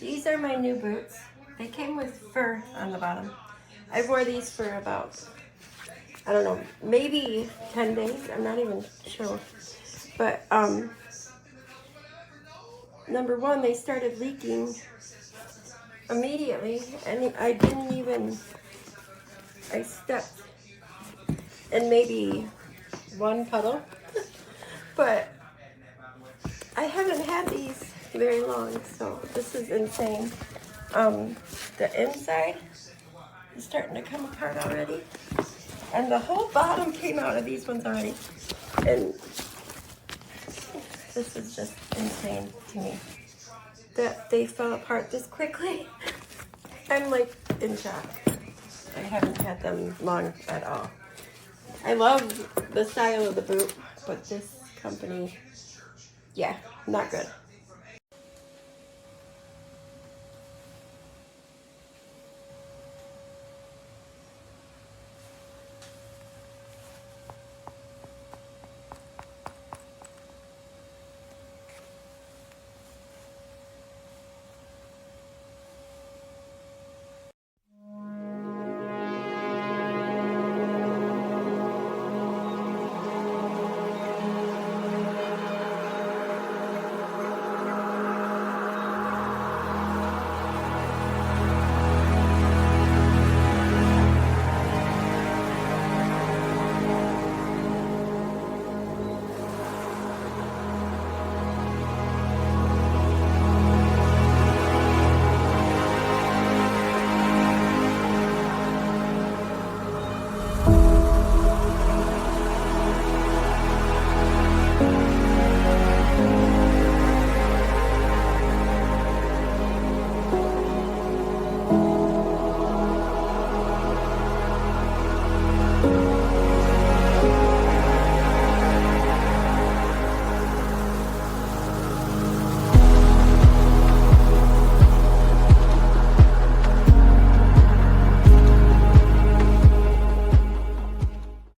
These are my new boots. They came with fur on the bottom. I wore these for about, I don't know, maybe 10 days. I'm not even sure. But number one, they started leaking immediately, and I didn't even, I stepped in maybe one puddle. But I haven't had these very long, so this is insane. The inside is starting to come apart already. And the whole bottom came out of these ones already. And this is just insane to me that they fell apart this quickly. I'm like in shock. I haven't had them long at all. I love the style of the boot, but this company, yeah, not good.